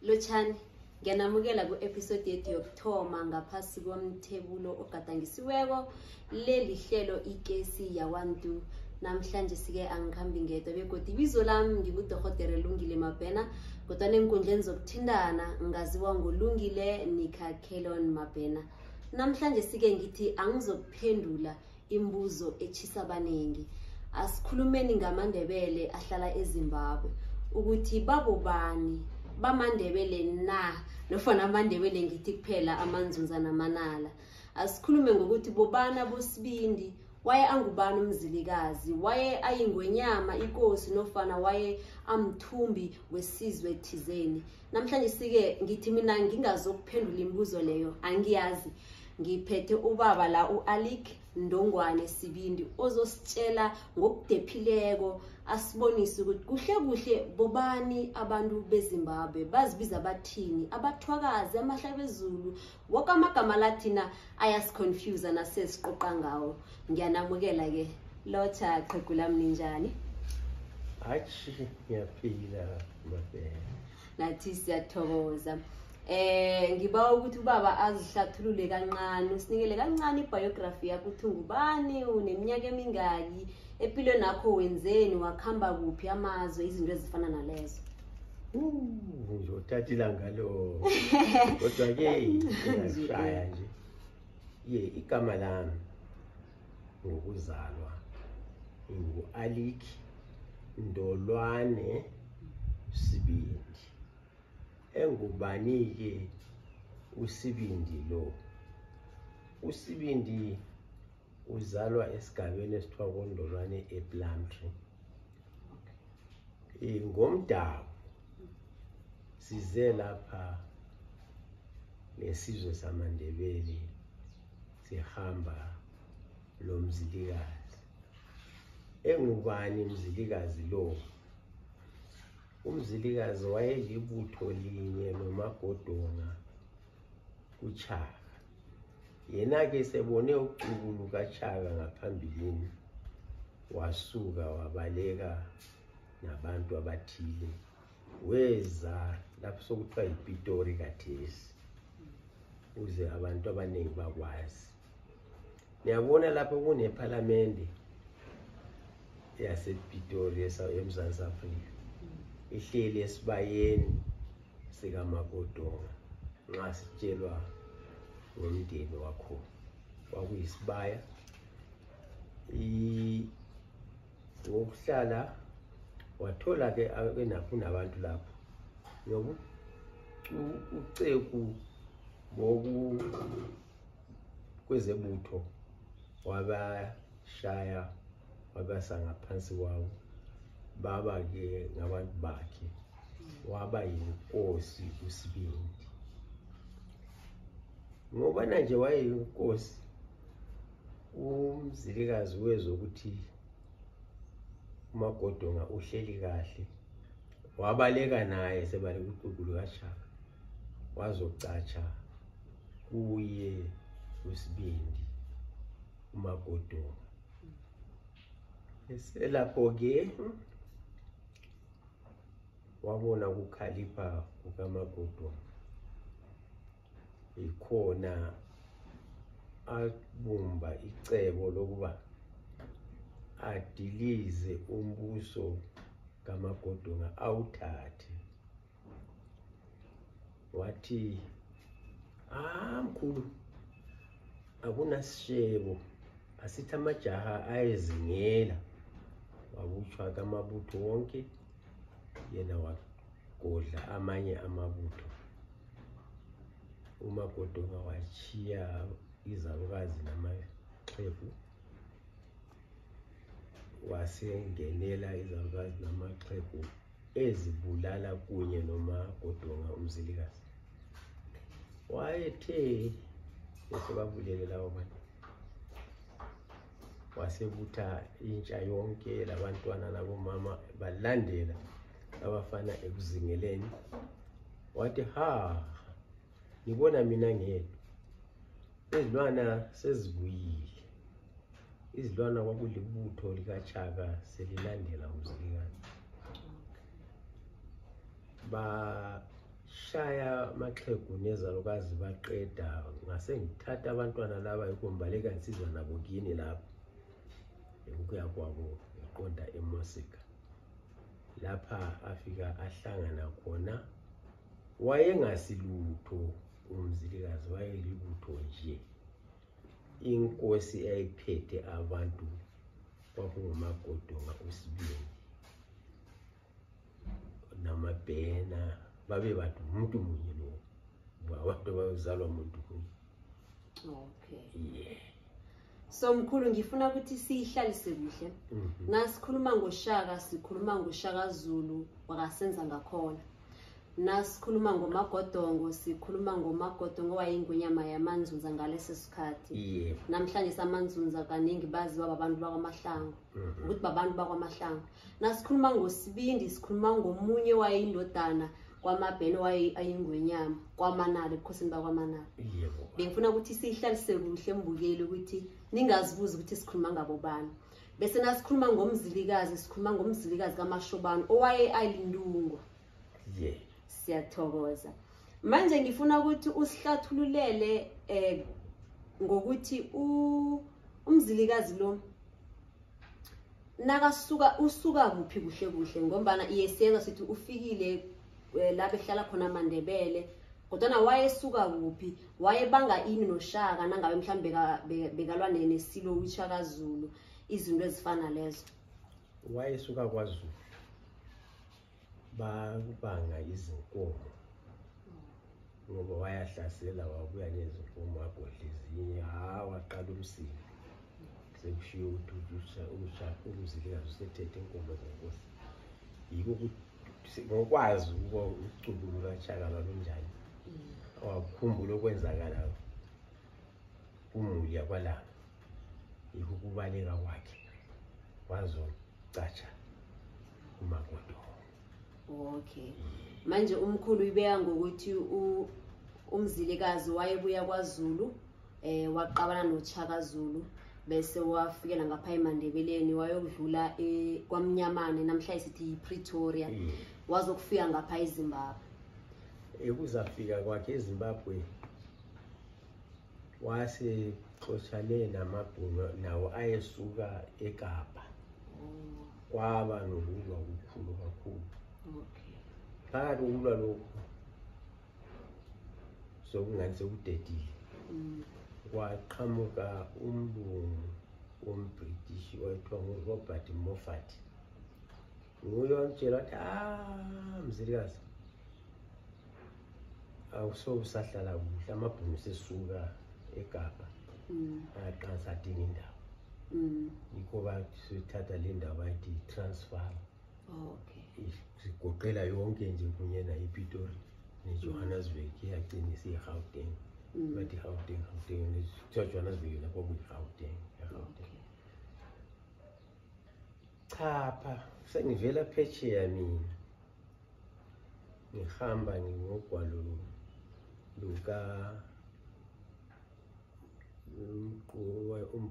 Lochani, ngiyanamukela ku-episode yethu yokuthoma ngaphasi komthebulo ogadangisiweko. Leli hlelo ikesi yawantu. Namhlanje sike angikhambi ngedwa begodu ibizo lami ngingudorhodere Lungile Mabhena, kodwa nenkundleni zokuthindana ngaziwa ngoLungile Nika Kelon Mabhena. Namhlanje sike ngithi angizokuphendula imibuzo etshisa abanengi. Asikhulumeni ngamaNdebele ahlala eZimbabwe ukuthi babobani bamaNdebele na nofana amaNdebele ngithi kuphela amanzunza namanala. Asikhulume ngokuthi bobana bosibindi, waye angubani umzilikazi, waye ayingwenyama ikosi nofana waye amthumbi wesizwe thizeni. Namhlanje sike ngithi mina ngingazokuphendula imibuzo leyo, angiyazi. Ngiphethe ubaba la uAlik Ndongwane Sibindi ozositshela ngokudephileko, asibonise ukuthi kuhle kuhle bobani abantu beZimbabwe, bazibiza bathini, abathwakazi, amahlabezulu, woke amagama lathina ayasiconfuse nasesiqoqa ngawo. Ngiyanamukela ke Locha qhegu lami ninjani? Hayi ngiyaphila Mabhena. Nathi siyathokoza. Ngibawa ukuthi ubaba azihlathulule kancane, usinikele kancane ibiography yakho, uthi ungubani, uneminyaka emingaki, empilweni yakho wenzeni, wakhamba kuphi amazwe, izinto ezifana nalezo. Nje uthatha ilanga lo. Kodwa ke ngiyashaya nje. Igama lami ngokuzalwa ngu-Alik Ndolwane Sibindi. Engubani-ke uSibindi lo? uSibindi uzalwa esigabeni esithiwa koNdolwane ePlumtree. Ngomdabu size lapha nesizwe samaNdebele sihamba lo mzilikazi. Engubani umzilikazi lo? Umzilikazi wayelibutho linye noMagodonga kuChaka. Yena-ke sebone ucuku lukaChaka ngaphambilini, wasuka wabaleka nabantu abathile, weza lapho sokuthiwa yiPitori kathesi, uze abantu abaningi bakwazi. Niyabona lapho kunephalamende yasePitori eMzantsi Afrika, ihleli esibayeni sikaMagodonga. Nxa sitshelwa ngomndeni wakho, kwakuyisibaya. Ngokuhlala wathola-ke kunabantu lapho uceku kwezebutho wabashaya, wabasa ngaphansi kwawo, baba-ke ngabantu bakhe, waba yinkosi uSibindi. Ngobana nje wayeyinkosi, umzilikazi wezwa ukuthi uMagodonga uhleli kahle, wabaleka naye sebaleka ucuku lukaChaka, wazocatsha kuye uSibindi uMagodonga. Eselapho-ke wabona ukukhalipha kukaMagodonga, ikhona abumba icebo lokuba adilize umbuso kaMagodonga awuthathe. Wathi, mkhulu, akunasishebo, asithi amajaha ayezingela. Wabutshwa kamabutho wonke, yena wagodla amanye amabutho. uMagodonga wachiya izalukazi namaxhegu, wasengenela izalukazi namaxhegu ezibulala kunye noMagodonga umzilikazi. Wayethe esebabulele lawo bantu, wasebutha intsha yonke labantwana labomama balandela abafana ekuzingeleni. Wathi, ngibona mina ngedwa, izilwana sezibuyile. Izilwana kwakulibutho likaChaka selilandela umzilikazi. shaya maxhegu nezalukazi baqeda ngase ngithatha abantwana laba ikumbaleka insizwa nabo kini lapho ukuya kwabo eqonda eMosika. Lapha afika ahlangana khona wayengasilutho umzilikazi, wayelibutho nje. Inkosi eyayiphethe abantu kwakunguMagodonga usibili namabhena, babe bantu umuntu munye lo, abantu bayozalwa umuntu munye. Okay. Yeah. So mkhulu ngifuna ukuthi sihlalise kuhle. Nasikhuluma ngoShaka sikhuluma ngoShaka Zulu wakasenza ngakhona. Nasikhuluma ngoMagodongo sikhuluma ngoMagodongo wayingwenyama yamanzunza ngaleso sikhathi. Yeah. Namhlanje samanzunza kaningi bazi babantu bakwaMahlangu. Ukuthi babantu bakwaMahlangu. Nasikhuluma ngoSibindi sikhuluma ngomunye wayindodana kwaMabheno ayingwenyama kwaManala ebukhosini bakwaManala. Yebo. Bengifuna ukuthi sihlalise kuhle mbukeli ukuthi ningazibuza ukuthi sikhuluma ngabo bani. Bese nasikhuluma ngomzilikazi sikhuluma ngomzilikazi kaMashobane owaye ayilindungo. Yeah. Siyathokoza. Manje ngifuna ukuthi usihlathululele ngokuthi umzilikazi lo nakasuka usuka kuphi kuhle kuhle ngombana iyesenza sithi ufikile lapho ehlala khona aMandebele kodwa wayesuka kuphi wayebanga ini noShaka nangabe mhlambe bekalwa nesilo uShaka Zulu izinto ezifana lezo. Wayesuka kwaZulu babanga izinkomo ngoba wayahlasela wabuya nezinkomo wabhodla ezinye waqala umsili sekushiyo ukuthi umzilikazi usethethe inkomo zenkosi. Yiko ukuthi ngokwazi ukuba ucubulula kaShaka lwalunjani wakukhumbula okwenzakala kumuli yakwalanga. Yiko ukubaleka kwakhe wazocatsha uMagodongo. Okay. Manje umkhulu ibeka ngokuthi umzilikazi wayebuya kwaZulu waqabana noShaka Zulu bese wafikela ngapha eMandebeleni wayokudlula kwaMnyamane namhlanje sithi Pretoria wazokufika ngapha eZimbabwe. Ekuzafika kwakhe eZimbabwe wase xoshane namabhunu nawo ayesuka eKapa. Kwaba nokulwa kukhulu kakhulu. Okay. Phakathi kokulwa lokhu sokungani sekudedile kwaqhamuka umbungu womBritish owayethiwa nguRobert Moffat. Nguye wamtshela wathi mzilikazi awusobusahlala kuhle amabhunu sesuka eKapa aqansa adinga indawo. Yikho bathi sithatha le ndawo bayithi transfer. Okay. Sigoqela yonke nje kunye nayiPitori neJohannesburg iyagcina isiyiGauteng. Bathi Gauteng neJohannesburg lapho kuyiGauteng. Cha sengivela phetsheya mina ngihamba ngingogwalo luka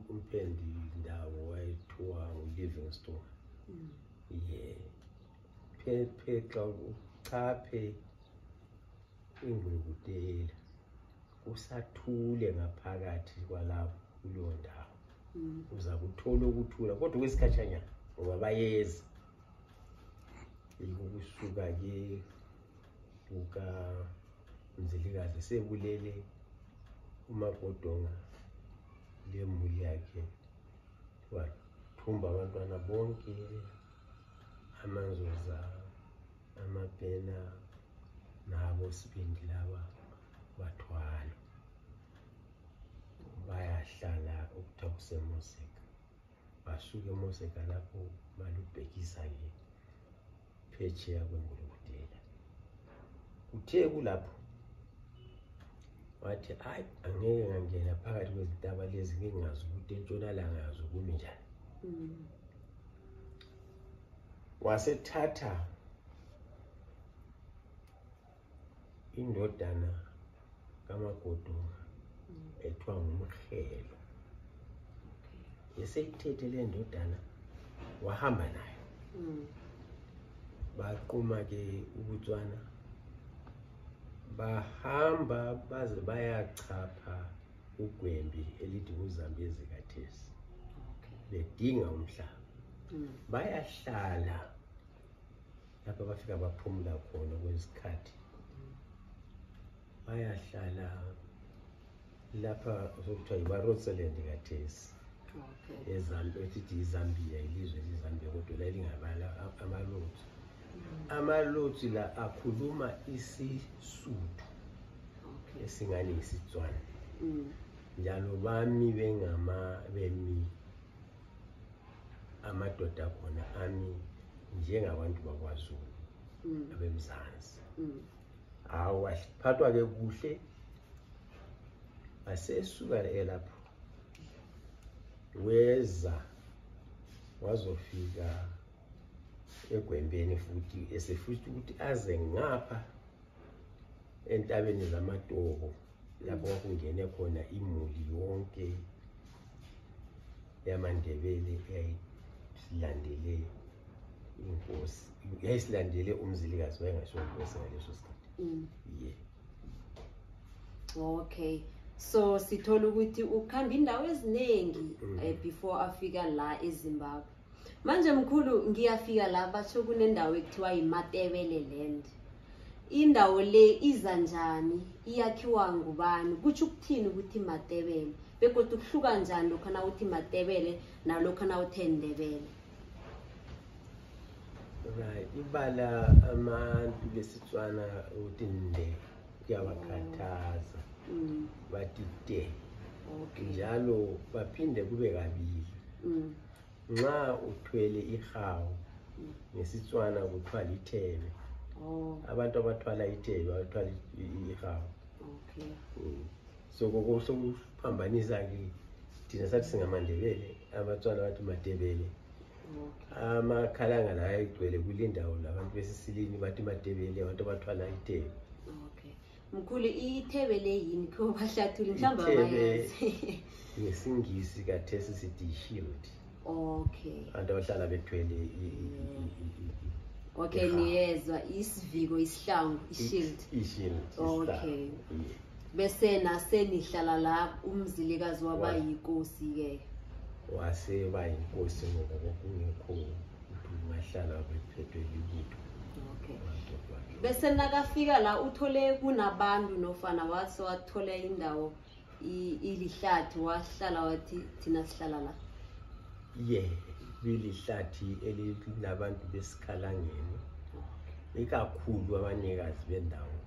umpendi ndawo wayethiwa uLivingstone. Yeah. Phepha uchaphe ingulukutela usathule ngaphakathi kwalapho kuleyo ndawo. Uza kuthola ukuthula kodwa kwesikhatshanyana ngoba bayeza. Yiko kusuka ke uka umzilikazi sebulele uMagodonga lemuli yakhe wathumba abantwana bonke amanzoza amabhena nabo Sibindi laba bathwala bayahlala ukuthiwa kuseMosika. Basuke eMosika lapho balubhekisa ke phetsheya kwengulukutela. Kuthe kulapho wathi angeke ngangena phakathi kwezintaba lezi ngingazi ukuthi entshonalanga yazo kumi njani. Wasethatha indodana kaMagodonga ethiwa nguMkhelo. Eseyithethe le ndodana wahamba nayo. Baquma ke ubutswana bahamba baze bayachapha ugwembi elithi uZambezi kathesi bedinga umhlaba bayahlala lapha bafika baphumula khona kwesikhathi bayahlala lapha sokuthiwa yiBarotseland kathesi eZambia ethi iZambia ilizwe leZambia kodwa lalingabala amalotsi amalotsi la akhuluma isiSuthu esingani isitswana njalo bami bemi amadoda khona ami njengabantu bakwaZulu abemzansi awaphathwa ke kuhle asesuka lapho weza wazofika egwembeni futhi esefuthi ukuthi aze ngapha entabeni zamatobo lapho kungene khona imuli yonke yamaNdebele eyayisilandele inkosi yayisilandele umzilikazi wayengasho inkosi ngaleso sikhathi Okay, so sithola ukuthi ukhamba indawo eziningi before afika la eZimbabwe. Manje mkhulu ngiyafika la batho kunendawo ekuthiwa yiMatebele land. Indawo le iza njani? Iyakhiwa ngubani? Kuthi ukuthini ukuthi Matebele? Bekodwa kuhluka njani lokho na uthi Matebele nalokho na uthi Ndebele? Right, ibala abantu besitswana uthi nde kuyabakhathaza bathi de njalo baphinde kube kabili nxa uthwele ihawu nesitswana kuthiwa lithebe abantu abathwala ithebe bathwala ihawu so kokuphambanisa ke thina sathi singamaNdebele abatswana bathi Matebele amakhalanga la ayigcwele kulindawo labantu besisilini bathi Matebele abantu abathwala ithebe. Mkhulu ithebe le yini kho bahlathula mhlamba bayazi ngesingisi kathesi sithi shield. Abantu abahlala bethwele niyezwa isiviko isihlangu ishield. Ishield. Bese nasenihlala la umzilikazi waba yinkosi ke. Wase bayinkosi ngoba kungekho ngahlala bephethwe libutho. Bese nakafika la uthole kunabantu nofana wathola indawo ilihlathi wahlala wathi thina sihlala la. Bilihlathi elinabantu besikhalangeni ikakhulu abanikazi bendawo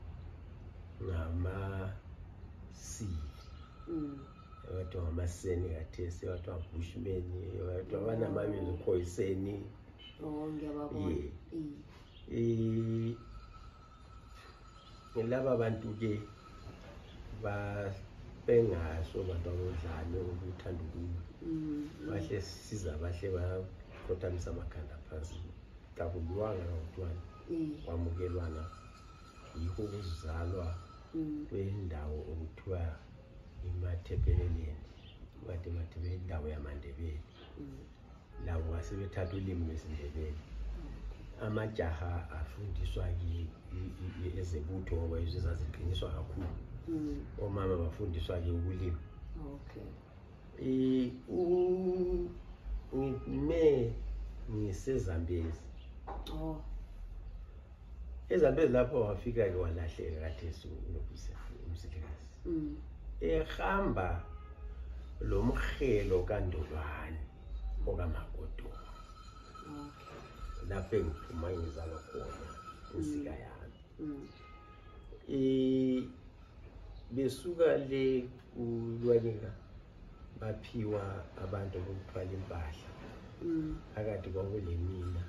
abantu amaseni kathesi abantu abushmen abantu abanamabizo khoyiseni ngiyababona laba bantu ke bengaso abantu abodlane ukuthanda bahle siza bahle bakhothamisa amakhanda phansi kabulwanga notwana kwamukelwana yikho ukuzalwa kwendawo okuthiwa iMatebele bathi Matebele indawo yamaNdebele labo basebethatha ulimi lwesiNdebele amajaha afundiswa ezebutho ngoba izaziqiniswa kakhulu omama bafundiswa ke ukulima ngiseZambezi eZambezi lapho wafika ke walahleka kathesi umzilikazi ehamba lo mhelo kaNdolwane okaMagodo lapho engiphuma ngizalwa khona insika yami besuka le kulwanika baphiwa abantu bokuthwala impahla phakathi kwakulemina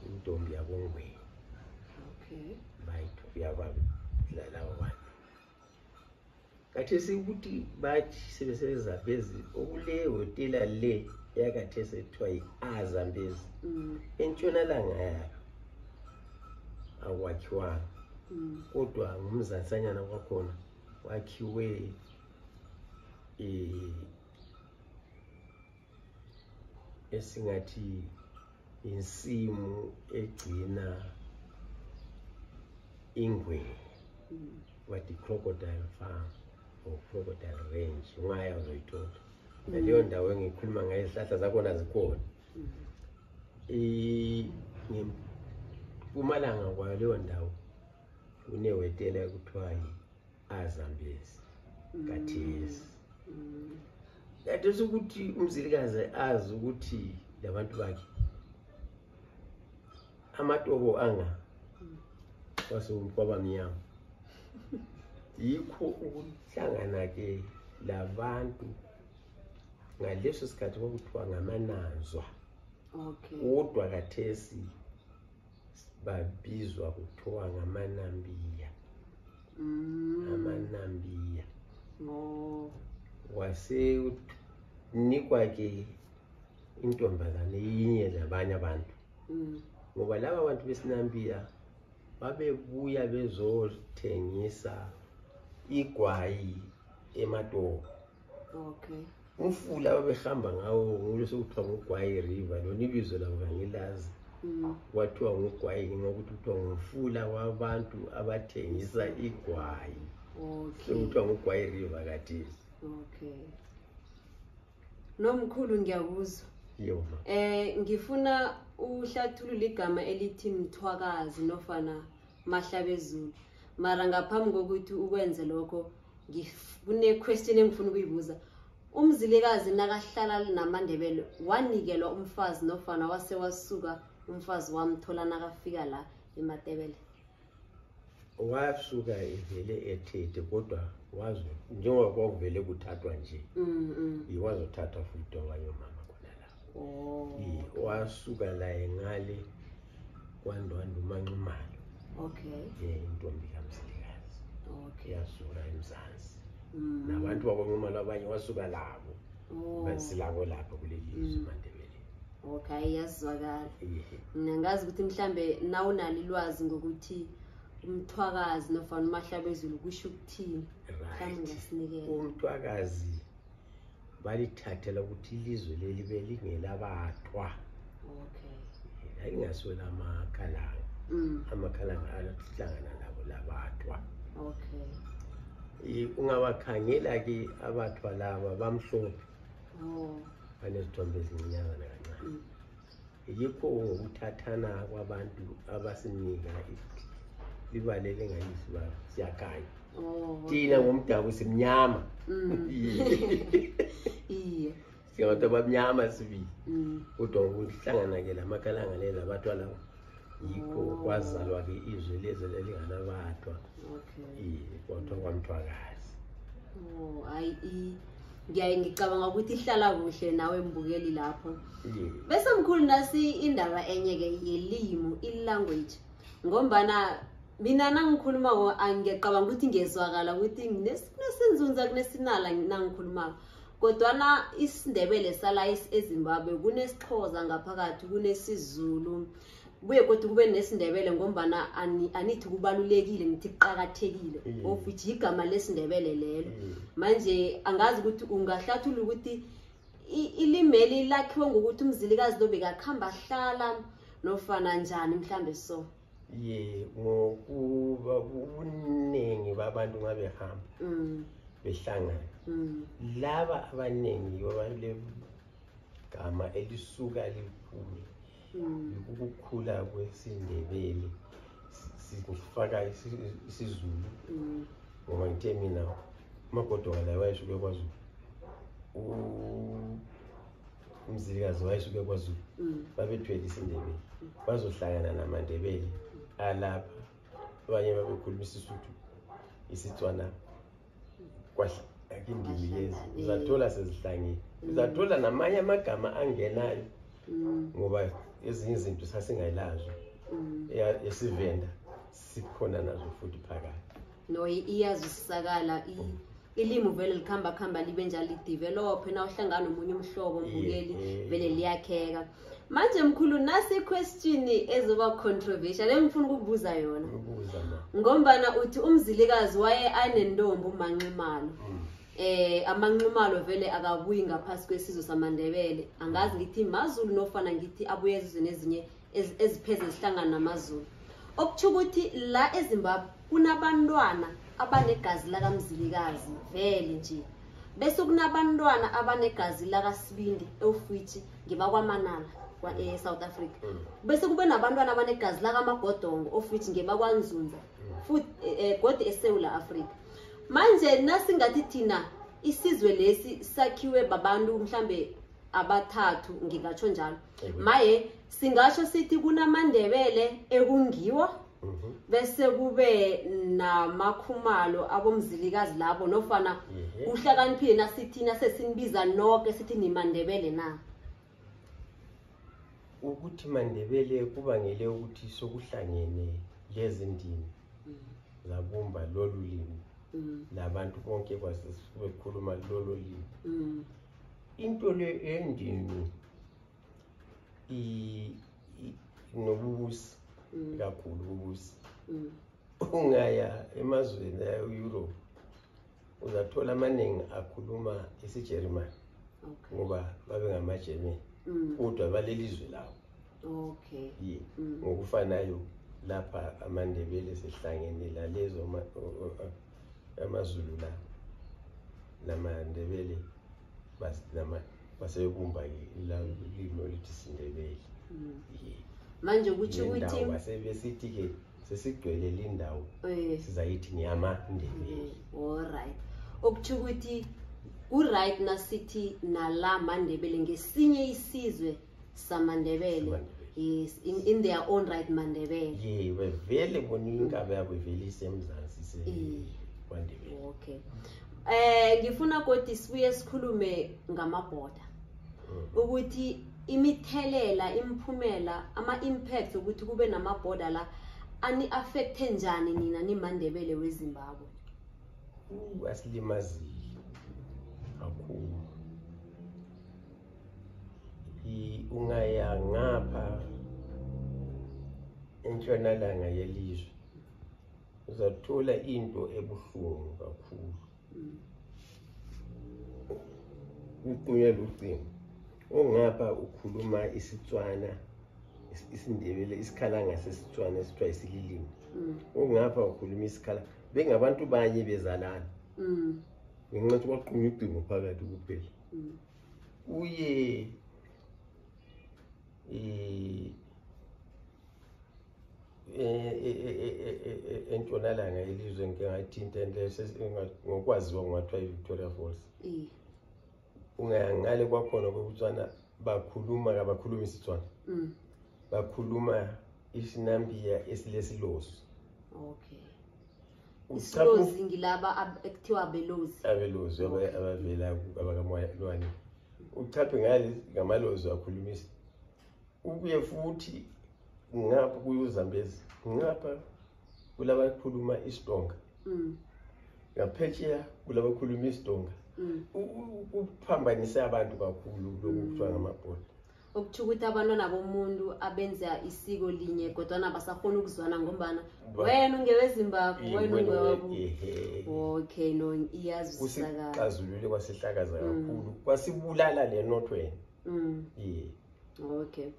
intombi yaboNgweni lawo bantu kathesi ukuthi bathi sebeseZambezi okule hotela le yakathesi ethiwa yi-Azambezi entshonalanga yayo akwakhiwanga kodwa ngumzanzanyana kwakhona wakhiwe esingathi insimu egcina ingwe wathi Crocodile Farm or Crocodile Range ungaya uzoyithola leyo ndawo engikhuluma ngayo izihlahla zakhona zikhona Mpumalanga kwayo leyo ndawo kunewetela kuthiwa yi-Azambezi kathesi yathi ukuthi umzilikazi azi ukuthi labantu bakhe amatobo anga kwabamnyama yikho ukuhlangana ke labantu ngaleso sikhathi kwakuthiwa ngamananzwa kodwa kathesi babizwa kuthiwa ngamanambiya amanambiya wase nikwa ke intombazane yinye labanye abantu ngoba laba abantu besinambiya babebuya bezothengisa igwayi ematobo umfula babehamba ngawo ngolose kuthiwa ngugwayi river lona ibizo labo kangilazi kwathiwa ngugwayi ngokuthi kuthiwa ngumfula wabantu abathengisa igwayi sekuthiwa ngugwayi river kathesi Nomkhulu ngiyakuzwa ngifuna uhlathulule igama elithi Mthwakazi nofana Mahlabezulu mara ngaphambi kokuthi ukwenze lokho kune question engifuna ukuyibuza umzilikazi nakahlala namaNdebele wanikelwa umfazi nofana wase wasuka umfazi wamthola nakafika la eMatebele wasuka evele eThethe kodwa wazi njengoba kwavele kuthathwa nje iwazothathwa futhi abanye mama khona la wasuka la engale kwaNdwandwe uManxumalo intombi kaMzilikazi yasuka eMzansi nabantu bakwaNxumalo abanye wasuka labo basilabo lapha kulelizwe eMandebele yazwakala ngazi ukuthi mhlambe nawunalo ilwazi ngokuthi umthwakazi nofana uMahlabezulu kusho ukuthini mhlambe ngasinikela umthwakazi balithathela ukuthi ilizwe leli belingelabathwa ayingaswela amakhalanga amakhalanga ahlangana nabo labathwa ungabakhangela ke abathwa laba bamhlophe banezithombe ezincinyana kancane yikho ngokuthathana kwabantu abasinika libalele ngayisiba siyakhanya thina ngomdabu simnyama siyabantu abamnyama sibili kodwa ngokuhlangana ke lamakhalanga lela abathwa labo yikho kwazalwa ke izwe lezi lelinganabathwa kwathiwa kwaMthwakazi ngicabanga ukuthi ihlala kuhle nawe mbukeli lapho bese mkhulu nasi indaba enye ke yelimo ilanguage ngombana mina nangikhuluma angiyacabanga ukuthi ngezwakala ukuthi kunesinzunza kunesinala nangikhuluma kodwa isiNdebele sala eZimbabwe kunesixhosa ngaphakathi kunesizulu buye kodwa kube nesindebele ngombana anithi kubalulekile ngithi kuqhakathekile of which igama lesindebele lelo manje angazi ukuthi ungahlathula ukuthi ilimeli lakhiwe ngokuthi umzilikazi lo bekakhamba hlala nofana njani mhlambe so ngokuba ubuningi babantu ngabehamba behlangana laba abaningi babale gama elisuka likhulu ukukhula kwesindebele sifaka isiZulu ngoba ngithe mina uMagodonga la wayeshuke kwaZulu umzilikazi wayeshuke kwaZulu babethwele isindebele bazohlangana namaNdebele alapha abanye babekhuluma isiSuthu isitswana kwahla akindimi lezi uzathola sezihlangene uzathola namanye amagama angenayo ngoba ezinye izinto sasingayilazo esivenda sikhona nazo futhi phakathi no iyazwisakala ilimi vele likhamba libe njalo lidevelop na uhlangana nomunye umhlobo mbukeli vele liyakheka manje mkhulu nasi question ezoba controversial engifuna ukubuza yona ngombana uthi umzilikazi waye anentombi uManxumalo amanxumalo vele akabuyi ngaphasi kwesizwe samaNdebele angazi ngithi maZulu nofana ngithi abuye ezizweni ezinye ezipheze zihlangana namaZulu okuthi la eZimbabwe kunabantwana abanegazi lakamzilikazi vele nje, bese kunabantwana abanegazi lakasibindi ofwitshi ngebakwamanala South Africa, bese kube nabantwana abanegazi lakamagodongo ofwitshi ngebakwanzunza futhi godi eSouth Africa. Manje nasingathi thina isizwe lesi sakhiwe babantu mhlambe abathathu ngingatsho njalo, maye singasho sithi kunamandebele ekungiwo bese kube namakhumalo abomzilikazi labo nofana uhlakaniphile nasithina sesinibiza nonke sithi nimandebele na. Ukuthi mandebele kubangele ukuthi sokuhlangene lezi ndimi zabumba lolu limi labantu bonke kwasibekhuluma lolu limi. Into le endini nobubusi kakhulu ububusi. Ungaya emazweni e-Europe uzathola amaningi akhuluma isiJermani ngoba babe ngamaJerman kodwa balelizwe lawo. Okay. Ngokufanayo lapha amandebele sehlangene lalezo amazulu la namandebele basebumba ilimi lithi Sindebele. Manje kuthi ukuthi basebesithi ke sesigcwele lindawo sizayithi ngiyamandebele. Alright. Okuthi ukuthi right nasithi nala mandebele ngesinye isizwe samandebele. Yes, in their own right mandebele. Yeah, vele boningaba yabo vele isemzansi kwandebele. Okay. Ngifuna kodwa sibuye sikhulume ngamabhoda. Ukuthi imithelela, imphumela, ama-impact ukuthi kube namabhoda la ani affecte njani nina nimandebele weZimbabwe? Asilimazile kakhulu. Ungaya ngapha entshonalanga yelizwe uzathola into ebuhlungu kakhulu. Uqhunyela ucingo ongapha ukhuluma isiTswana, isiNdebele, isikhalanga sesiTswana esithiwa isililimi. Ongapha ukhuluma isikhala bengabantu banye bezalana. Ngenxa yokuthi waqhunya ucingo phakathi kuphela. Uye entshonalanga yelizwe ngingathinta ngokwaziwa ngathiwa iVictoria Falls. Ungaya ngale kwakhona kokutswana bakhuluma isiTswana. Bakhuluma isinambiya esilesilozi. Okay. Isilozi ngilaba ekuthiwa abelozi. Abelozi abavela abakamwalwane. Uchaphe ngale ngamalozi wakhulumisa. Ubuye futhi ngapha kuyoZambezi. Ngapha kulaba khuluma isiTonga. Ngaphetsheya kulaba khuluma isiTonga. Uphambanisa abantu kakhulu lokuthiwa ngamabhoda. Okuthi ukuthi abantwana bomuntu abenza isiko linye kodwa nabasakhona ukuzwana ngombana wena ungeweZimbabwe wena ungewabo. Okay, no iyazwisakala. Kusixazulule kwasihlakaza kakhulu. Kwasibulala le nothweni. Okay.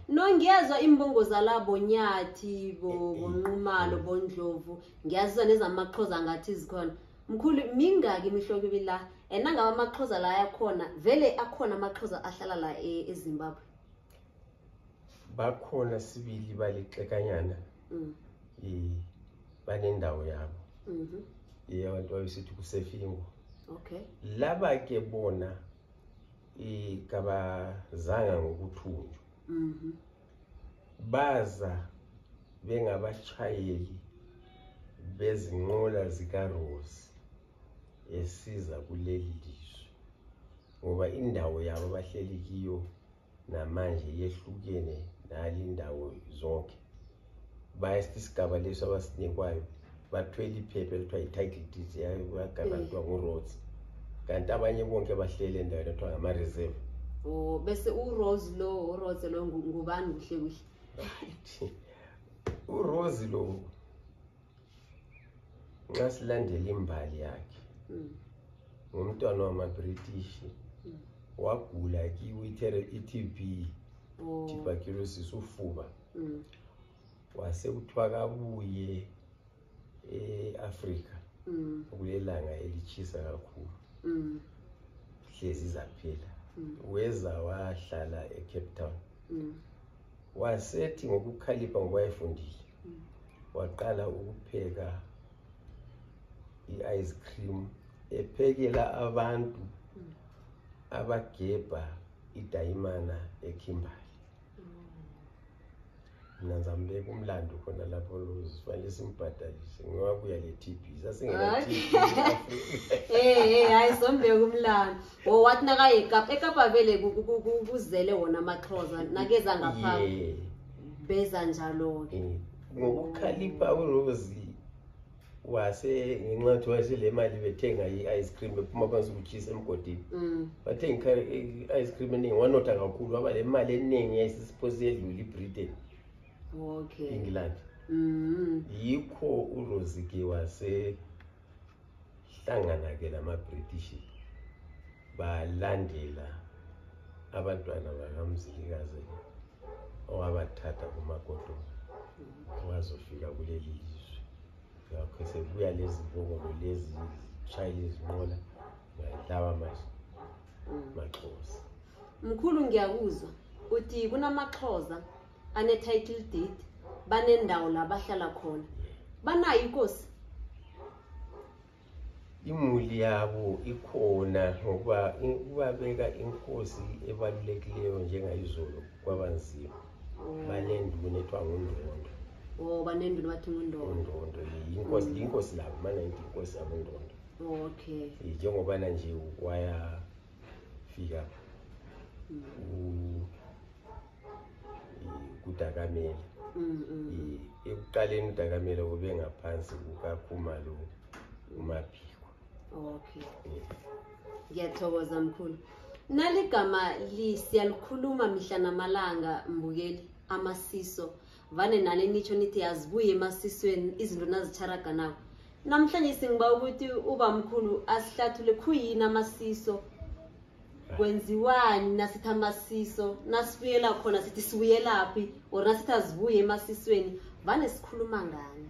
No ngiyazwa imbongo zalabo Nyathi bonqumalo boNdlovu ngiyazwa nezamaXhosa ngathi zikhona. Mkhulu mingaki imihlobo bila enangaba amaXhosa la yakhona vele akhona amaXhosa ahlala la eZimbabwe. Bakhona sibili balixekanyana. Banendawo yabo. Abantu babesithi kusefingo. Okay. Laba ke bona kabazanga ngokuthunjwa. Baza bengabashayeli bezinqola zikaRose esiza kuleli lizwe ngoba indawo yabo bahleli kiyo namanje yehlukene nali indawo zonke. Bayisisigaba leso abasinikwayo bathwele iphepha elithiwa i-title deed yagabantwa nguRhodes. Kanti abanye bonke bahlele endaweni ethiwa ngama-reserve. Bese uRose lo ngubani kuhle kuhle? uRose lo nxa silandela imbali yakhe ngumntwana wamaBritish wagula kiwe i-TB tuberculosis ufuba wase kuthiwa kabuye e-Afrika kulelanga elichisa kakhulu hlezi zaphela weza wahlala eCape Town wasethi ngokukhalipha ngokwayefundile waqala ukupheka i-ice cream ephekela abantu abagebha idayimana eKimberley Nanzambeka umlando khona lapho sifanele simbhadalise ngoba kuya le TB sasingena TB hayi sombeka umlando wathi nakaye eKapa vele kuzele wona amaXhosa nakeza ngapha beza njalo ke ngokukhalipha uRosie wase ngenxa wase le mali bethenga i-ice cream bephuma phansi ukuchisa emgodini bathenga i-ice cream eningi wanotha kakhulu waba le mali eningi yayisiphosi edlula iBritain England yikho uRosie ke wase hlangana ke lama-British balandela abantwana bakaMzilikazi owabathatha kumagodo wazofika kuleli lizwe yakho sekuya lezi mbongolo lezi shayile izinqola lawa maXhosa mkhulu ngiyakuzwa uthi kunamaXhosa ane title deed banendawo la bahlala khona banayo inkosi imuli yabo ikhona ngoba ubabeka inkosi ebalulekileyo njengayizolo kwabanzima banenduna ethiwa nguNdondo banenduna bathi nguNdondo inkosi labo mana inkosi yabo Ndondo njengoba nje wayafika kuDakamele ekuqaleni uDakamele ube ngaphansi kukaKhumalo uMaphiko ngiyathokoza mkhulu naligama siyalikhuluma mihla namalanga mbukeli amasiso vane nale nicho nithi azibuye emasisweni izinto nazitsharaga nawo namhlanje singiba ukuthi uba mkhulu asihlathule khuyini amasiso kwenziwani nasithi amasiso nasibuyela khona sithi sibuyelaphi or nasithi azibuye emasisweni vane sikhuluma ngani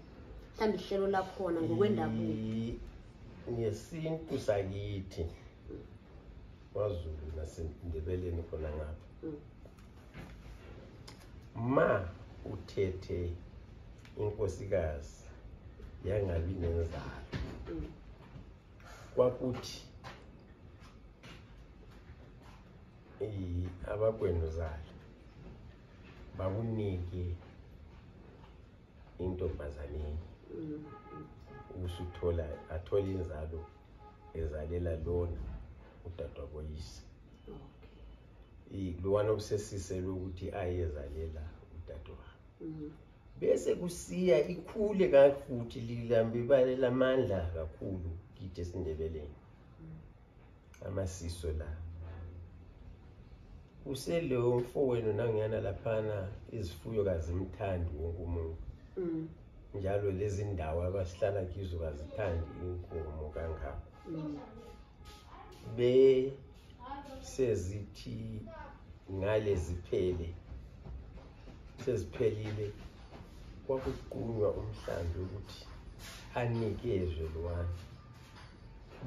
mhlawumbe ihlelo lakhona ngokwendabuko ngesintu sakithi kwaZulu naseNdebeleni khona ngapha ma uthethe inkosikazi yangabi nenzalo kwakuthi abagwenuzalo bakunike intombazaneni usuthola athola inzalo ezalela lona udadwa boyise lwana obsesise lokuthi ayezalela udadwa bese kusiya ikhule kafuthi lilambe ibale lamandla kakhulu kithi eSindebeleni amasiso la useleyo mfowenu nangiyana laphana izifuyo kazimthandi wonke umuntu njalo lezi ndawo abasihlala kizo kazithandi inkomo kangaka sezithi ngale ziphele seziphelile kwakuqunywa umhlanje ukuthi anikezwe lwana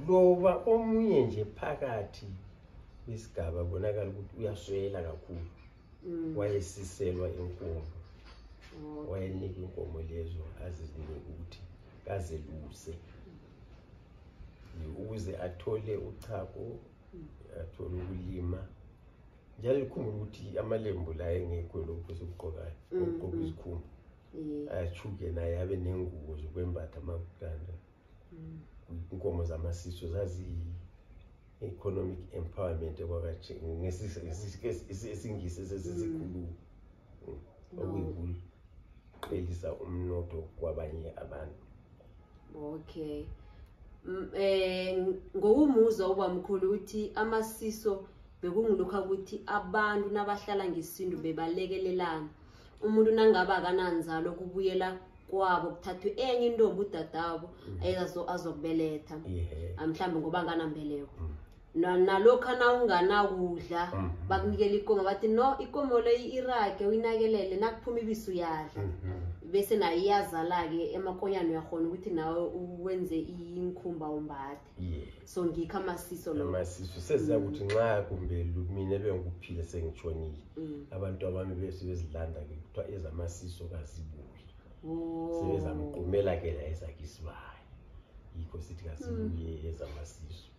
loba omunye nje phakathi kwisigaba bonakala ukuthi uyaswela kakhulu wayesiselwa inkomo wayenika inkomo lezo azizinike ukuthi kazeluse ukuze athole uchago athole ukulima njalo likhumbula ukuthi amalembu la engekho lokho sokugqokayo ukugqoka izikhumba achuke naye abe nengubo zokwembatha amaganda inkomo zamasiso zazi economic empowerment kwakathi ngesingisi sesikhulu okuyiqhelisa umnotho kwabanye abantu ngokumuzwa ubamkhulu uthi amasiso bekungilokho ukuthi abantu nabahlala ngesintu bebalekelelana umuntu nangaba akananzalo kubuyela kwabo kuthathwe enye intombi udadabo azokubeletha mhlawumbe ngoba nganambeleko nalokho na unganakudla bakunikela ikomo bathi no ikomo le irage uyinakelele nakuphuma ibisi uyadla bese nayo iyazala-ke emakonyana uyakhona ukuthi nawe uwenze inkhumba umbathe. So ngikho amasiso lo. Amasiso seziya ukuthi nxa kumbe mina bengikuphile sengitshonile. Abantu abami bese bezilanda-ke kuthiwa ezamasiso kazibuyi. Sebezamqumela ke la ezakisibayo. Yikho sithi kasibuye ezamasiso.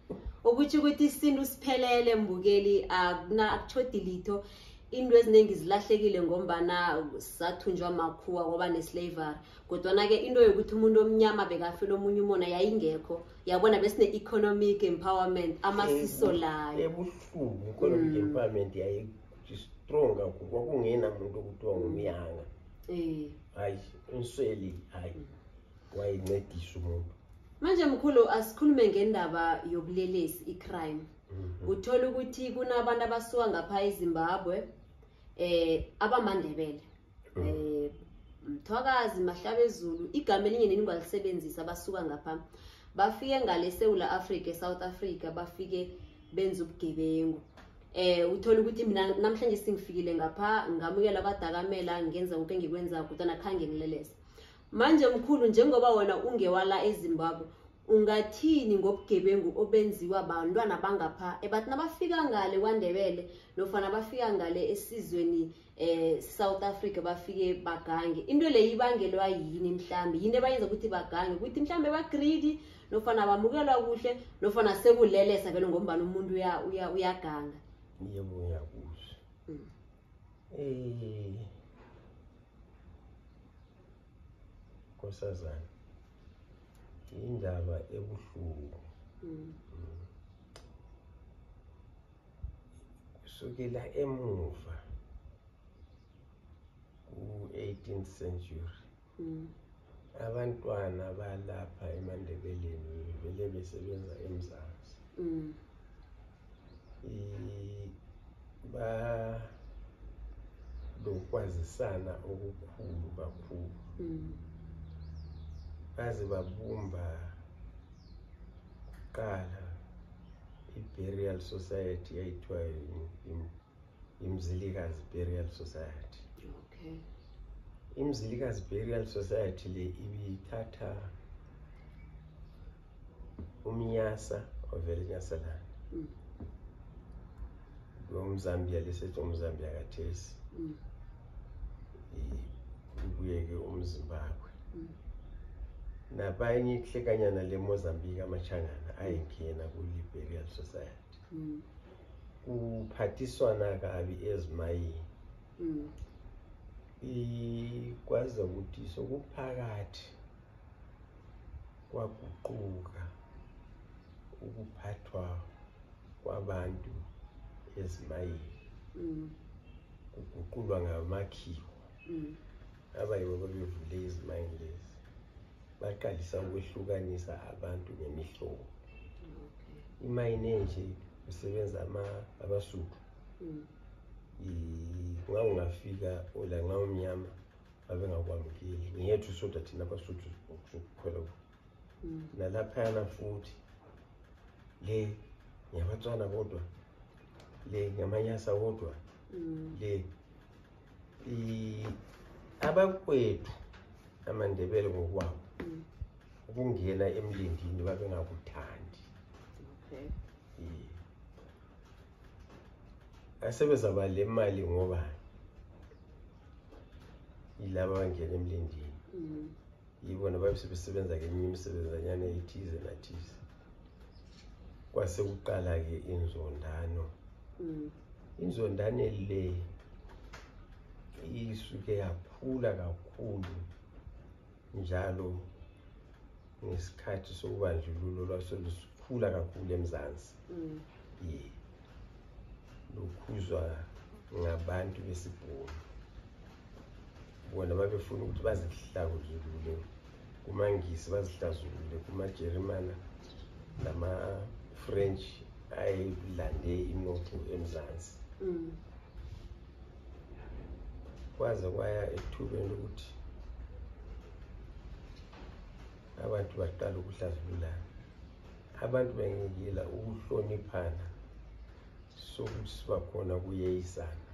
Ukuthi isintu siphelele mbukeli akuchodi litho. Into eziningi zilahlekile ngombana sathunjwa makhuwa ngoba neslavery. Kodwa ke into yokuthi umuntu omnyama bekafela omunye umuntu yayingekho. Yabona bese ne-economic empowerment amasiso layo. Ebuhlungu economic empowerment yayi strong kakhulu. Kwakungena umuntu okuthiwa ngumyanga. Hayi insweli hayi wayincedisa umuntu. Manje mkhulu asikhulume ngendaba yobulelesi icrime. Uthola ukuthi kunabantu abasuka ngapha eZimbabwe abamandebele. Mthwakazi Mahlabezulu igama elinye neningalisebenzisa abasuka ngapha. Bafike ngale eSouth Africa, South Africa bafike benza ubugebengu. Uthola ukuthi mina namhlanje singifikile ngapha ngamukela abadakamela ngenza konke engikwenza kodwa nakhange ngilelese. Manje mkhulu njengoba wena ungewala eZimbabwe ungathini ngobugebengu obenziwa abantwana bangapha ebathi nabafika ngale kwaNdebele nofana bafika ngale esizweni South Africa bafike bagange into le ibangelwa yini mhlambe yini ebayenza ukuthi bagange ukuthi mhlambe ba greedy nofana bamukelwa kuhle nofana sekulelesa vele ngombana umuntu uyaganga. Yebo ngiyakuzwa. Nkosazana indaba ebuhlungu. Kusukela emuva ku-18th century abantwana balapha eMandebeleni vele besebenza eMzansi. Lokwazisana okukhulu kakhulu. Baze babumba kuqala i-burial society yayithiwa iMzilikazi Burial Society. iMzilikazi Burial Society le ibithatha umnyasa ovele Nyasaland. Umzambia lesethi umzambia kathesi. Ubuyeke umZimbabwe. Nabanye ihlekanyana leMozambique amachangana ayingena ku-Burial Society. Kuphathiswana kabi ezimayini. Ikwazi ukuthi sokuphakathi kwaguquka ukuphathwa kwabantu ezimayini. Kuguqulwa ngamakhiwo. Abayibo babevule izimayini lezi. Baqalisa ukwehlukanisa abantu ngemihlobo. Imayini enje kusebenza abasuthu. Nxa ungafika ola nxa umnyama babengakwamukeli. Ngiyethu sodwa thina abasuthu ukukhwela. Nalaphayana futhi le ngiyabatswana kodwa le ngamanyasa kodwa le abakwethu amaNdebele ngokwabo ukungena emlindini babengakuthandi. Asebezaba le mali ngoba yilaba abangena emlindini. Yibona babesebenza ngeminye imisebenzanyana ethize nathize. Kwase kuqala ke inzondano. Inzondane le isuke yakhula kakhulu njalo ngesikhathi sokubandlululo lwaselusikhula kakhulu eMzansi. Lokhuzwa ngabantu besibhunu. Bona babefuna ukuthi bazihlazulule kumaNgisi, bazihlazulule kumaJerimane nama-French ayilande inotho eMzansi. Kwaze kwaya ethubeni lokuthi abantu baqala ukuhlazululana. Abantu bengiyela ukuhloniphana sokuthi sibakhona kuyeyisana.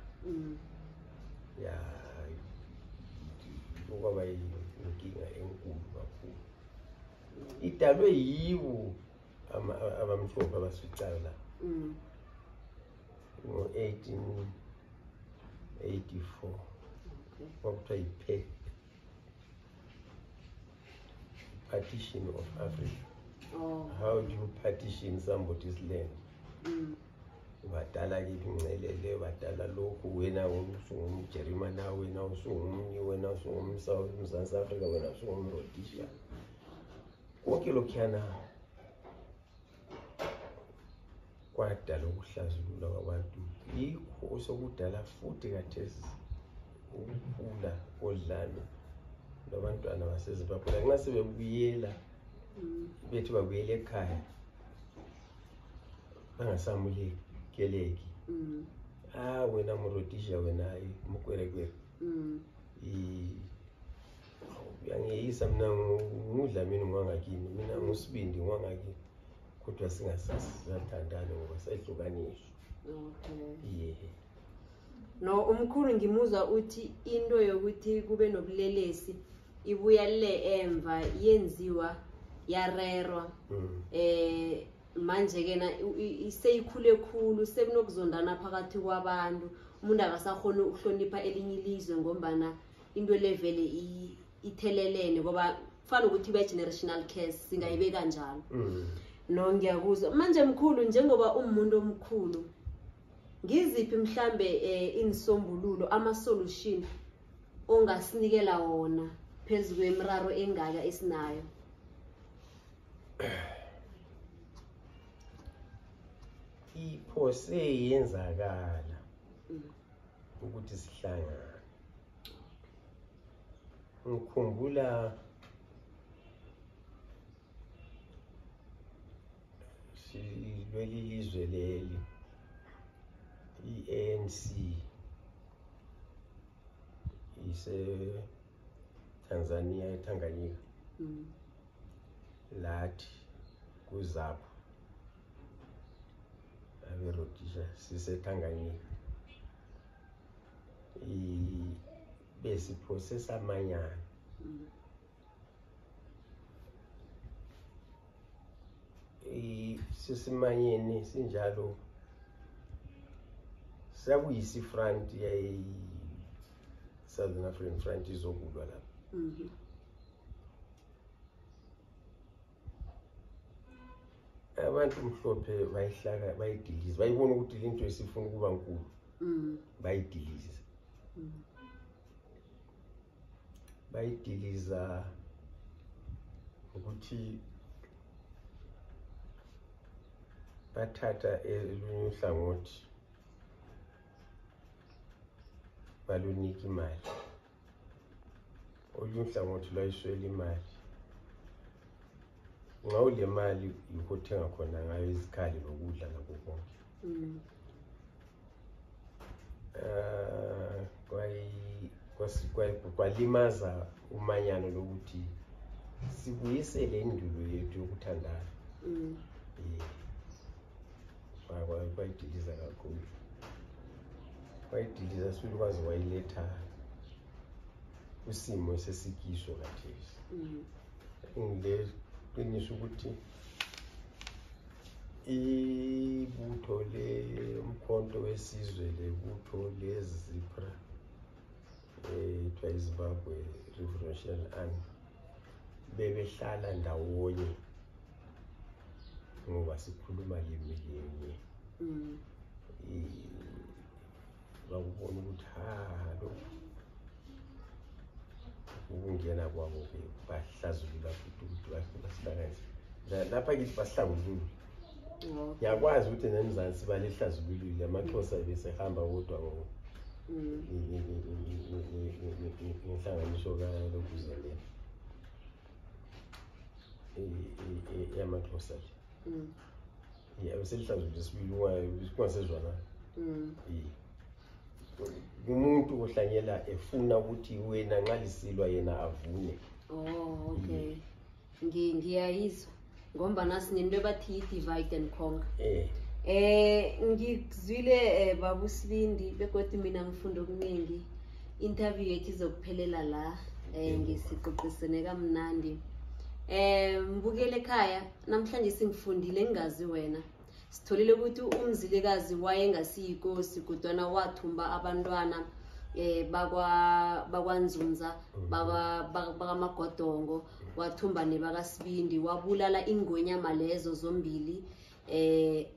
okwaba yinkinga enkulu kakhulu. Idalwe yiwo abamhlophe abasificayo la ngo-1884 kwakuthiwa partition of Africa. How do you partition somebody's land? Badala kithi ngcelele, badala lokhu, wena usungumJerimana, wena usungomunye, wena usungumZansi Afrika, wena usungumRhodesia. Konke lokhuyana kwadala ukuhlazulula kwabantu. Yikho osokudala futhi kathesi ukukhula kodlame labantwana baseZimbabwe. Nxa sebebuyela bethi babuyele ekhaya bangasamukeleki. Wena mRhodesia, wena mukwerekwere. Uyangiyisa mina ngudlamini ngwangakini, mina ngusibindi ngwangakini, kodwa singasathandani ngoba sayihlukaniswa. No, umkhulu ngimuzwa uthi into yokuthi kube nobulelesi ibuya le emva yenziwa yarerwa. Manje kena iseyikhule khulu, sekunokuzondana phakathi kwabantu. Umuntu akasakhona ukuhlonipha elinye ilizwe ngombana into levele ithelelene ngoba kufana ukuthi ibe generational curse, singayibeka njalo. No, ngiyakuzwa. Manje mkhulu, njengoba umuntu omkhulu, ngiziphi mhlambe insombululo ama-solution ongasinikela wona phezu kwemiraro engaka esinayo? Iphose yenzakala ukuthi sihlangane. Ngikhumbula silweli lizwe leli i-ANC ise Tanzania, eTanganyika, lathi kuZAPU abeRhodesia siseTanganyika, besiphosesa amanyana. Sisimanyeni sinjalo sabuyisa ifront Southern African Front izokulwa lapha. Abantu mhlophe bayihlaka, bayidiliza, bayibona ukuthi into esifuna ukuba nkulu, bayidiliza. Bayidiliza ukuthi bathatha elunye uhlangothi balunika imali, olunye uhlangothi lwayiswela imali. Ngawo le mali yikho thenga khona ngayo izikhali nokudla nakho konke. Kwalimaza umanyano lokuthi sibuyisele indulo yethu yokuthandana. Bayidiliza kakhulu, bayidiliza sibili kwaze wayiletha usimo esesikiso kathesi. Ngileqiniswa ukuthi ibutho leMkhonto weSizwe, lebutho leZIPRA, ethiwa iZimbabwe Revolutionary Army, bebehlala ndawonye ngoba sikhuluma limi linye. Bakubona ukuthi lo ukungena kwabo bahlazulula futhi ukuthi basihlanganise. Lapha kithi basihlangulule. Ngiyakwazi ukuthi neMzansi balihlazululile, amaXhosa besehamba kodwa ngoba inhlanganiso kaLokuzaleni yamaXhosa. Beselihlazulule sibili kungasezwana. Umuntu ohlanyela efuna ukuthi wena nxa lisilwa yena avune. Okay. Ngiyayizwa ngomba nasinento bathi divide and conquer. Ngizwile baba uSibindi begodwa mina ngifunda okuningi. Interview yethu izokuphelela la. Ngisiqoqisene kamnandi. Mbukele ekhaya namhlanje singifundile ngingazi wena. Sitholile ukuthi umzilikazi wayengasiyinkosi kodwa wathumba abantwana bakwanzunza bakamagodongo, wathumba nebakasibindi, wabulala ingonyama lezo zombili.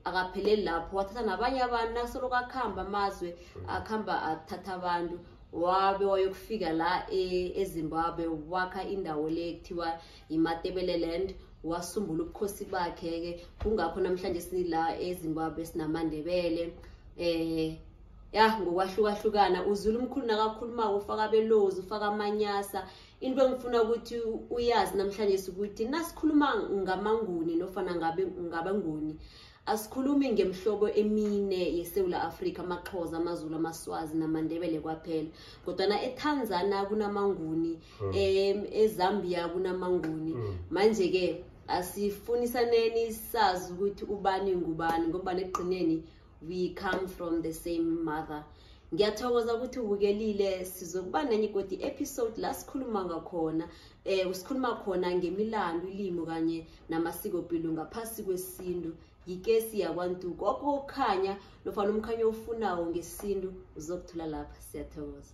Akapheleli lapho, wathatha nabanye abantu nasoloku akhamba amazwe, akhamba athatha abantu, wabe wayokufika la eZimbabwe, wakha indawo le kuthiwa iMatebeleland, wasumbula ubukhosi bakhe-ke. Kungakho namhlanje sinila eZimbabwe sinamandebele. Ngokwahlukahlukana uZulu umkhulu nakakhuluma ufaka abelozi, ufaka amanyasa. Into engifuna ukuthi uyazi namhlanje ukuthi nasikhuluma ngamanguni nofana ngabanguni, asikhulumi ngemhlobo emine yeSewula Afrika, amaXhosa, amaZulu, amaswazi namandebele kwaphela. Kodwa eTanzania kunamanguni, eZambia kunamanguni. Manje ke asifunisaneni sazi ukuthi ubani ngubani ngoba ekugcineni we come from the same mother. Ngiyathokoza ukuthi ubukelile. Sizokuba nenye godi episode la sikhuluma ngakhona usikhuluma khona ngemilando, ilimo kanye namasiko mpilo ngaphasi kwesintu. Yikesi yakwantu, konke okukhanya nofana umkhanyo ofunayo ngesintu uzokuthola lapha. Siyathokoza.